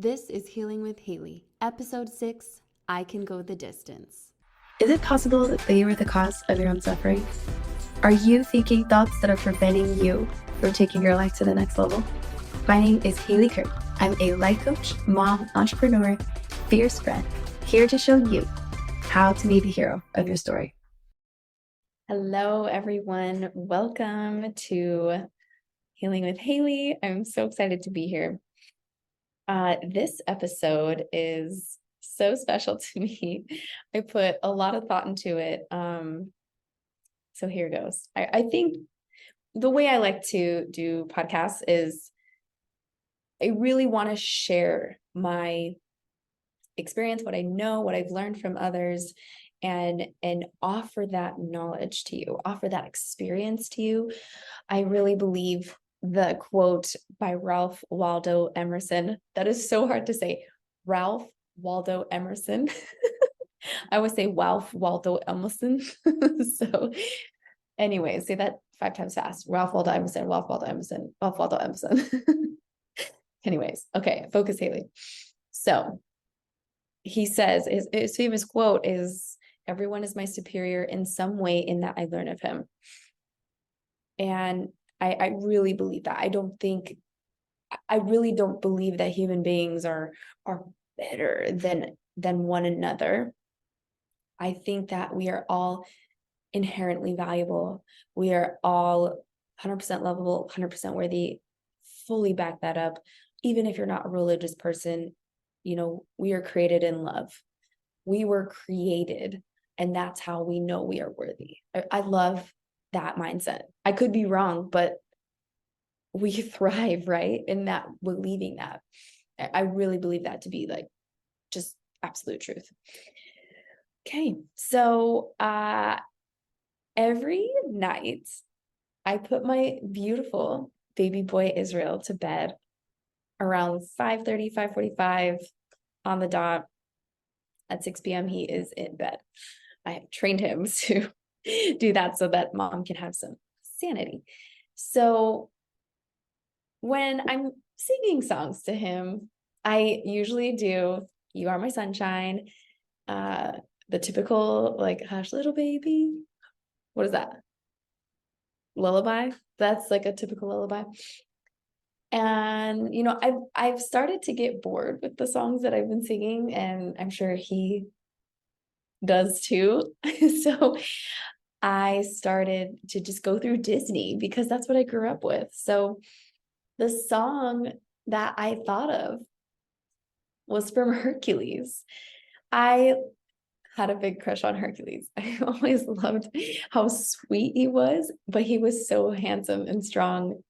This is Healing with Haley, Episode 6, I Can Go the Distance. Is it possible that you are the cause of your own suffering? Are you thinking thoughts that are preventing you from taking your life to the next level? My name is Haley Kirk. I'm a life coach, mom, entrepreneur, fierce friend, here to show you how to be the hero of your story. Hello, everyone. Welcome to Healing with Haley. I'm so excited to be here. This episode is so special to me. I put a lot of thought into it. So here goes. I think the way I like to do podcasts is I really want to share my experience, what I know, what I've learned from others, and offer that knowledge to you, offer that experience to you. I really believe the quote by Ralph Waldo Emerson, that is so hard to say, Ralph Waldo Emerson. I would say Ralph Waldo Emerson. So anyway, say that 5 times fast. Ralph Waldo Emerson, Ralph Waldo Emerson, Ralph Waldo Emerson. Anyways, okay, focus, Haley. So he says, his famous quote is, everyone is my superior in some way in that I learn of him. And I really believe that. I really don't believe that human beings are better than one another. I think that we are all inherently valuable. We are all 100% lovable, 100% worthy. Fully back that up. Even if you're not a religious person, we are created in love. We were created, and that's how we know we are worthy. I love that mindset. I could be wrong, but we thrive, right? In that, believing that. I really believe that to be like just absolute truth. Okay, so every night I put my beautiful baby boy Israel to bed around 5:30, 5:45 on the dot. At 6 p.m. he is in bed. I have trained him to do that so that mom can have some sanity. So when I'm singing songs to him, I usually do You Are My Sunshine, the typical like hush little baby. What is that? Lullaby? That's like a typical lullaby. And I've started to get bored with the songs that I've been singing, and I'm sure he does too. So I started to just go through Disney because that's what I grew up with. So the song that I thought of was from Hercules. I had a big crush on Hercules. I always loved how sweet he was, but he was so handsome and strong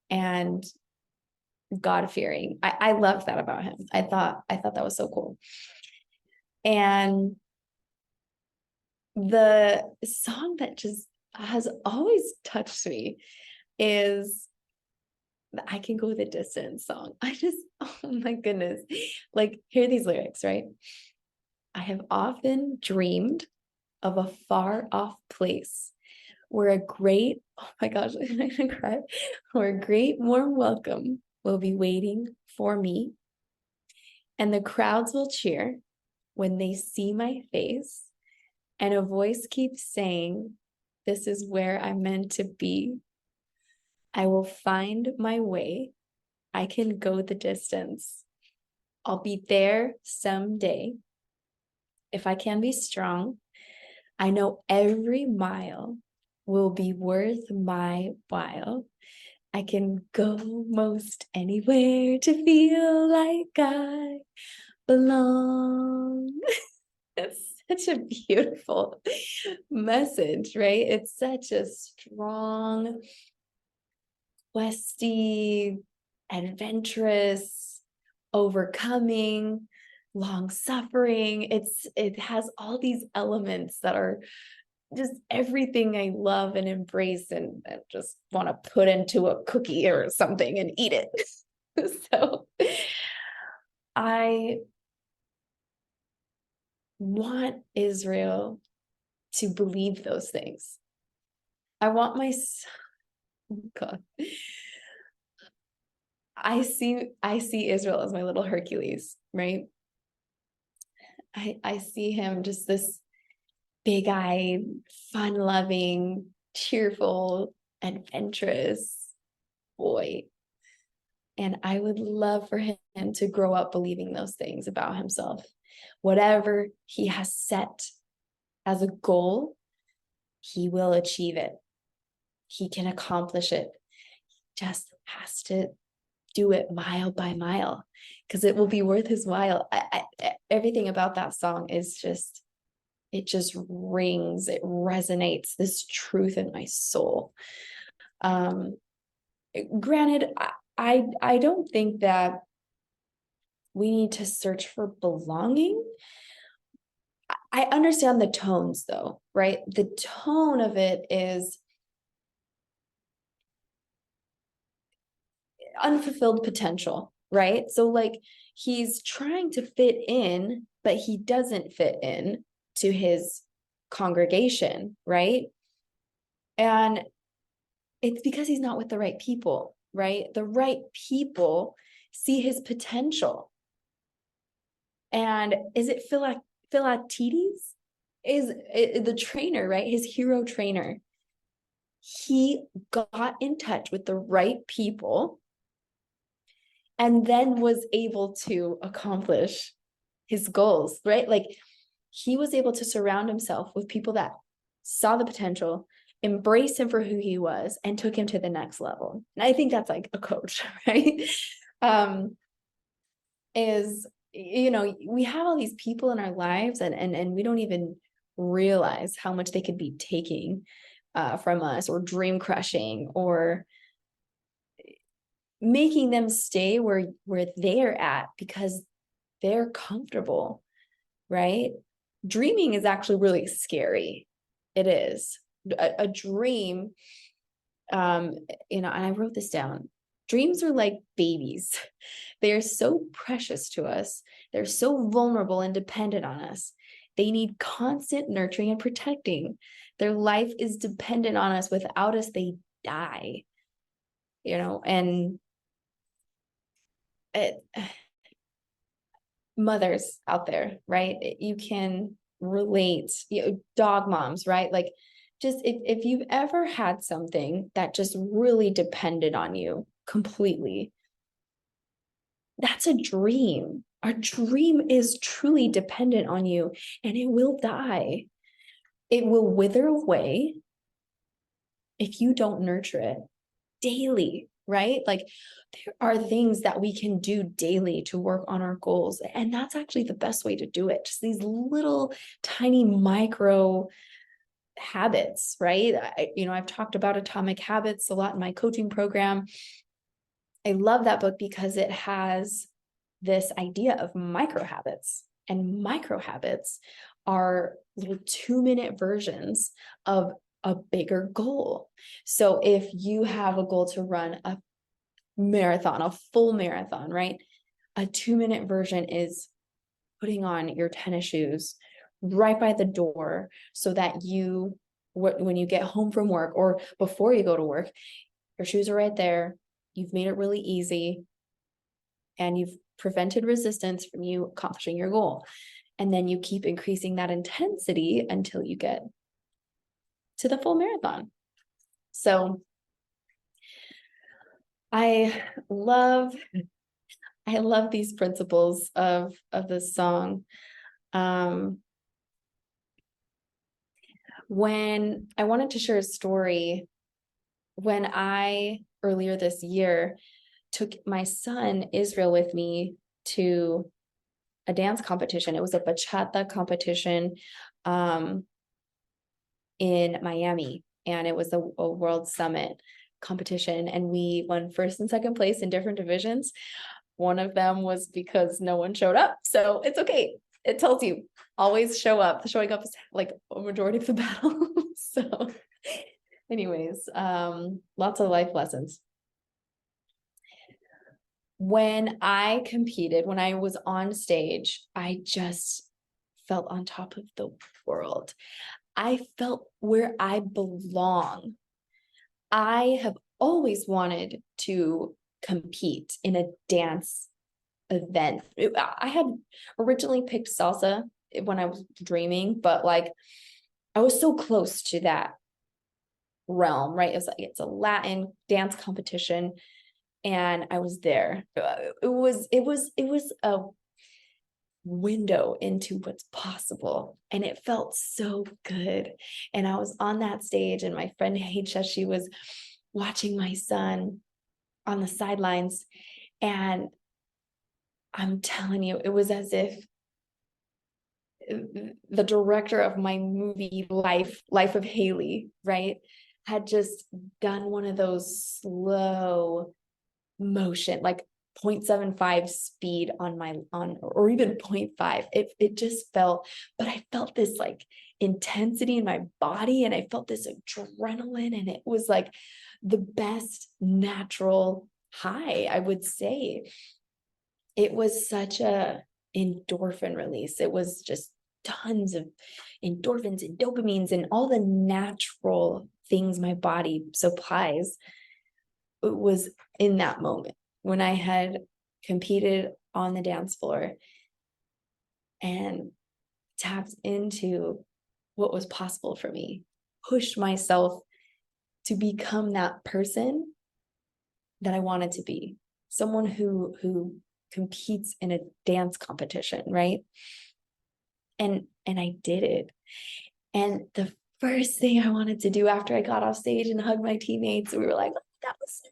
and God-fearing. I loved that about him. I thought that was so cool. And the song that just has always touched me is the I Can Go the Distance song. Oh my goodness. Like, hear these lyrics, right? I have often dreamed of a far off place where oh my gosh, I'm gonna cry, where a great warm welcome will be waiting for me. And the crowds will cheer when they see my face. And a voice keeps saying, this is where I'm meant to be. I will find my way. I can go the distance. I'll be there someday. If I can be strong, I know every mile will be worth my while. I can go most anywhere to feel like I belong. It's such a beautiful message, right? It's such a strong, questy, adventurous, overcoming, long suffering. It has all these elements that are just everything I love and embrace and just want to put into a cookie or something and eat it. So I want Israel to believe those things. I want my God. I see Israel as my little Hercules, right? I see him just this big-eyed, fun-loving, cheerful, adventurous boy. And I would love for him to grow up believing those things about himself. Whatever he has set as a goal, he will achieve it. He can accomplish it. He just has to do it mile by mile because it will be worth his while. Everything about that song is just, it just rings, it resonates, this truth in my soul. Granted, I don't think that we need to search for belonging. I understand the tones though, right? The tone of it is unfulfilled potential, right? So like he's trying to fit in, but he doesn't fit in to his congregation, right? And it's because he's not with the right people, right? The right people see his potential. And is it Philatides? Is the trainer, right? His hero trainer. He got in touch with the right people and then was able to accomplish his goals, right? Like he was able to surround himself with people that saw the potential, embraced him for who he was, and took him to the next level. And I think that's like a coach, right? Is, you know, we have all these people in our lives and we don't even realize how much they could be taking from us, or dream crushing, or making them stay where they're at because they're comfortable, right? Dreaming is actually really scary. It is. A dream, you know, and I wrote this down. Dreams are like babies. They are so precious to us. They're so vulnerable and dependent on us. They need constant nurturing and protecting. Their life is dependent on us. Without us, they die, you know, and it, mothers out there, right? You can relate, you know, dog moms, right? Like just if you've ever had something that just really depended on you completely, that's a dream. Our dream is truly dependent on you and it will die. It will wither away if you don't nurture it daily, right? Like there are things that we can do daily to work on our goals. And that's actually the best way to do it. Just these little tiny micro habits, right? You know, I've talked about Atomic Habits a lot in my coaching program. I love that book because it has this idea of micro habits, and micro habits are little 2-minute versions of a bigger goal. So if you have a goal to run a marathon, a full marathon, right? A 2-minute version is putting on your tennis shoes right by the door so that you, when you get home from work or before you go to work, your shoes are right there. You've made it really easy and you've prevented resistance from you accomplishing your goal. And then you keep increasing that intensity until you get to the full marathon. So I love these principles of this song. When I wanted to share a story, when I earlier this year took my son Israel with me to a dance competition. It was a bachata competition in Miami, and it was a world summit competition, and we won first and second place in different divisions. One of them was because no one showed up, so it's okay. It tells you always show up. Showing up is like a majority of the battle. So anyways, lots of life lessons. When I competed, when I was on stage, I just felt on top of the world. I felt where I belong. I have always wanted to compete in a dance event. I had originally picked salsa when I was dreaming, but like I was so close to that realm, right? It's a Latin dance competition, and I was there. It was a window into what's possible, and it felt so good. And I was on that stage, and my friend Haisha, she was watching my son on the sidelines, and I'm telling you, it was as if the director of my movie Life of Haley, right, had just done one of those slow motion, like 0.75 speed on or even 0.5. It just felt, but I felt this like intensity in my body, and I felt this adrenaline, and it was like the best natural high, I would say. It was such a endorphin release. It was just tons of endorphins and dopamines and all the natural things my body supplies. It was in that moment when I had competed on the dance floor and tapped into what was possible for me, pushed myself to become that person that I wanted to be, someone who competes in a dance competition, right? And I did it. And the first thing I wanted to do after I got off stage and hugged my teammates, we were like, oh, that was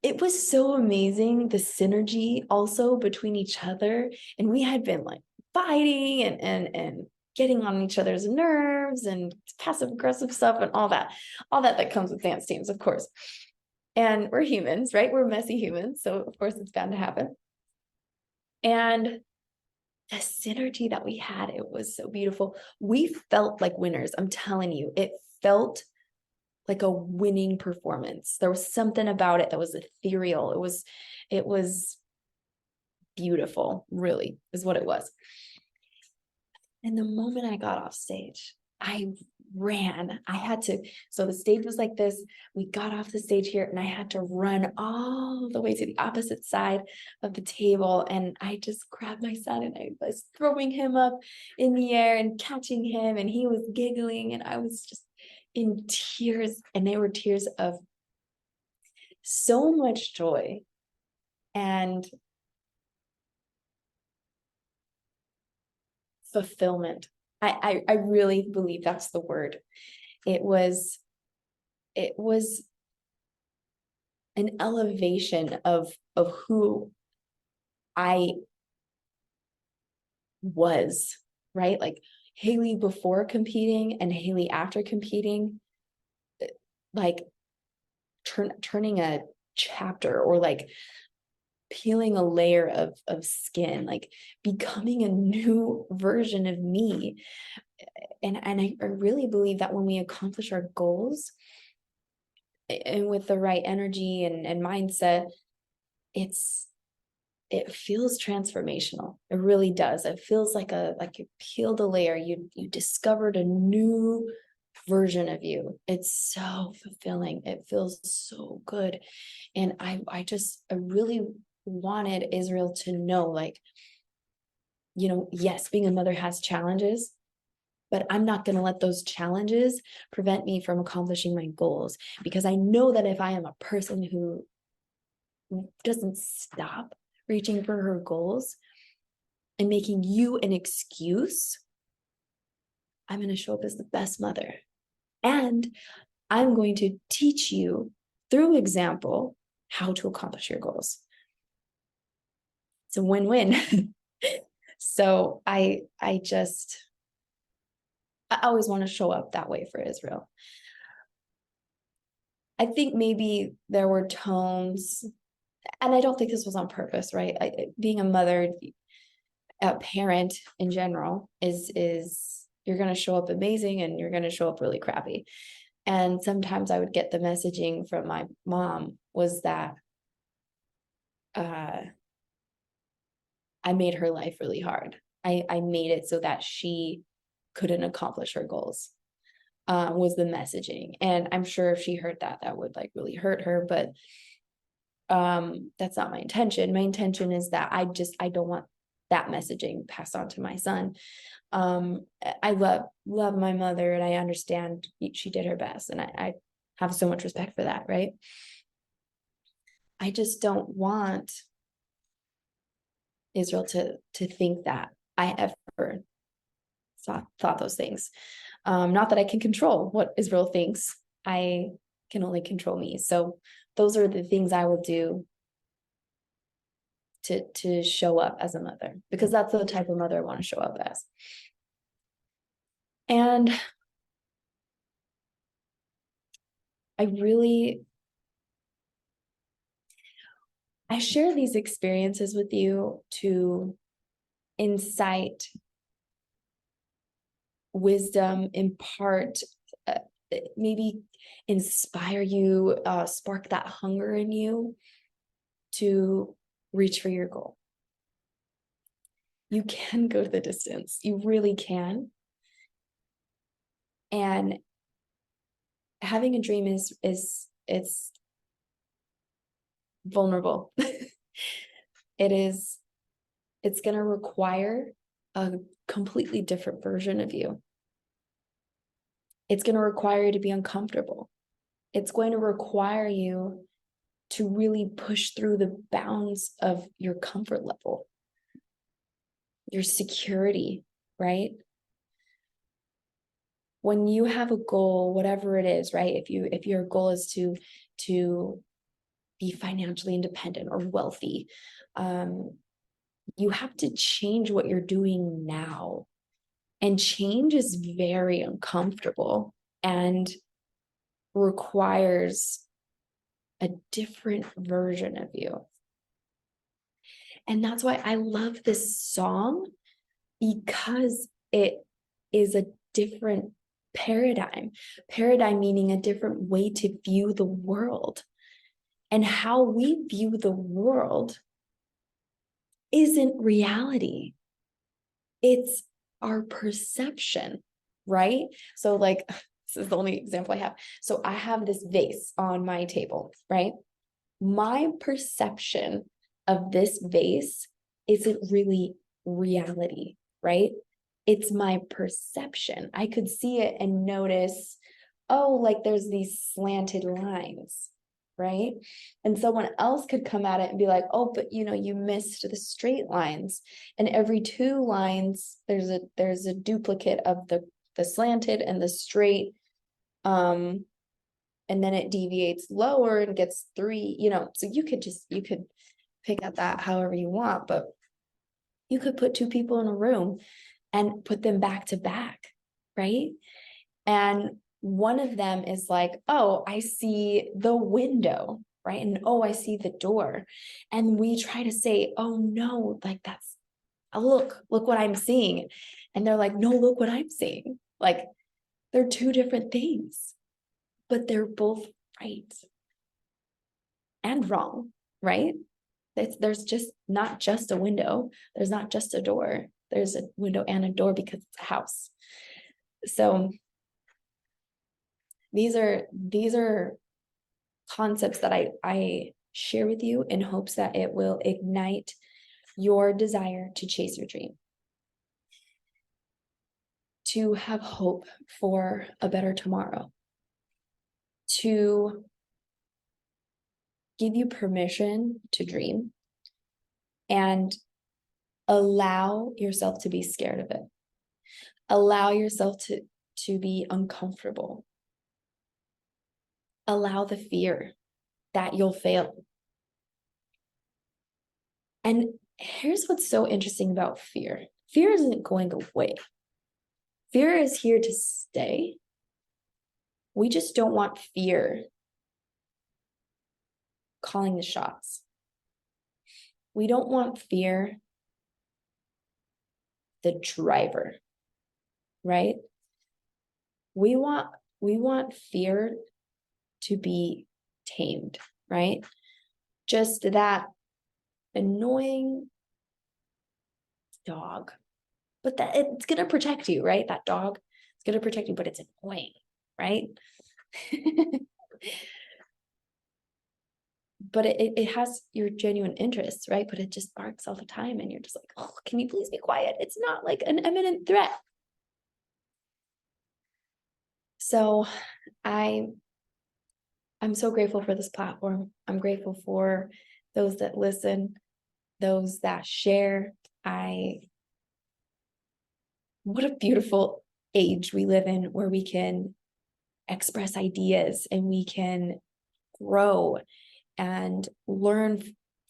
it was so amazing, the synergy also between each other. And we had been like fighting and getting on each other's nerves and passive aggressive stuff and all that comes with dance teams, of course. And we're humans, right? We're messy humans, so of course it's bound to happen. And the synergy that we had, it was so beautiful. We felt like winners. I'm telling you, it felt like a winning performance. There was something about it that was ethereal. It was beautiful, really, is what it was. And the moment I got off stage, I ran. So the stage was like this. We got off the stage here, and I had to run all the way to the opposite side of the table. And I just grabbed my son, and I was throwing him up in the air and catching him, and he was giggling, and I was just in tears, and they were tears of so much joy and fulfillment. I really believe that's the word. It was an elevation of who I was, right? Like Haley before competing and Haley after competing, like turning a chapter, or like peeling a layer of skin, like becoming a new version of me. And I really believe that when we accomplish our goals and with the right energy and mindset, it feels transformational. It really does. It feels like you peeled a layer, you discovered a new version of you. It's so fulfilling. It feels so good. And I really wanted Israel to know, like, yes, being a mother has challenges, but I'm not going to let those challenges prevent me from accomplishing my goals, because I know that if I am a person who doesn't stop reaching for her goals and making you an excuse, I'm going to show up as the best mother. And I'm going to teach you through example how to accomplish your goals. It's a win-win. So I always want to show up that way for Israel. I think maybe there were tones, and I don't think this was on purpose, right? Being a mother, a parent in general, is you're going to show up amazing and you're going to show up really crappy. And sometimes I would get the messaging from my mom was that I made her life really hard. I made it so that she couldn't accomplish her goals, was the messaging. And I'm sure if she heard that, that would like really hurt her. But That's not my intention. My intention is that I don't want that messaging passed on to my son. I love my mother, and I understand she did her best, and I have so much respect for that, right? I just don't want Israel to think that I ever thought those things. Not that I can control what Israel thinks. I can only control me. So those are the things I will do to show up as a mother, because that's the type of mother I want to show up as. And I share these experiences with you to incite wisdom, impart, maybe inspire you, spark that hunger in you to reach for your goal. You can go to the distance. You really can. And having a dream is it's vulnerable. It's going to require a completely different version of you. It's going to require you to be uncomfortable. It's going to require you to really push through the bounds of your comfort level, your security, right? When you have a goal, whatever it is, right? If your goal is to be financially independent or wealthy, you have to change what you're doing now. And change is very uncomfortable and requires a different version of you. And that's why I love this song, because it is a different paradigm meaning a different way to view the world. And how we view the world isn't reality. It's our perception, right? So like, this is the only example I have. So I have this vase on my table, right? My perception of this vase isn't really reality, right? It's my perception. I could see it and notice, oh, like there's these slanted lines, right? And someone else could come at it and be like, oh, but you missed the straight lines. And every two lines, there's a duplicate of the slanted and the straight. And then it deviates lower and gets three, so you could pick at that however you want, but you could put two people in a room and put them back to back, right? And one of them is like, oh, I see the window, right? And oh, I see the door. And we try to say, oh no, like that's, look what I'm seeing. And they're like, no, look what I'm seeing. Like they're two different things, but they're both right and wrong, right? There's just not just a window. There's not just a door. There's a window and a door because it's a house. So these are concepts that I share with you in hopes that it will ignite your desire to chase your dream, to have hope for a better tomorrow, to give you permission to dream and allow yourself to be scared of it. Allow yourself to be uncomfortable. Allow the fear that you'll fail. And here's what's so interesting about fear. Fear isn't going away. Fear is here to stay. We just don't want fear calling the shots. We don't want fear the driver, right? We want fear to be tamed, right? Just that annoying dog, but that it's going to protect you, right? That dog is going to protect you, but it's annoying, right? but it has your genuine interests, right? But it just barks all the time. And you're just like, oh, can you please be quiet? It's not like an imminent threat. So I'm so grateful for this platform. I'm grateful for those that listen, those that share. What a beautiful age we live in where we can express ideas and we can grow and learn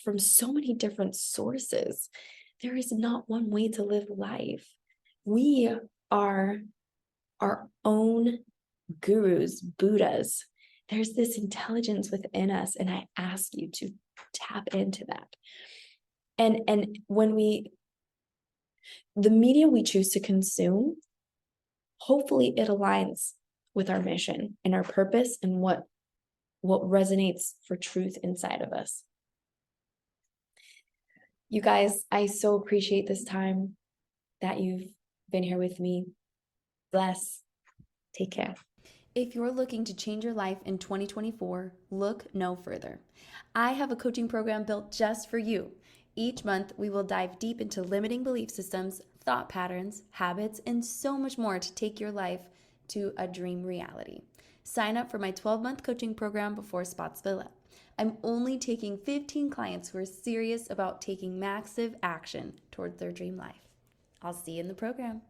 from so many different sources. There is not one way to live life. We are our own gurus, Buddhas. There's this intelligence within us, and I ask you to tap into that. And when the media we choose to consume, hopefully it aligns with our mission and our purpose and what resonates for truth inside of us. You guys, I so appreciate this time that you've been here with me. Bless. Take care. If you're looking to change your life in 2024, look no further. I have a coaching program built just for you. Each month, we will dive deep into limiting belief systems, thought patterns, habits, and so much more to take your life to a dream reality. Sign up for my 12-month coaching program before spots fill up. I'm only taking 15 clients who are serious about taking massive action towards their dream life. I'll see you in the program.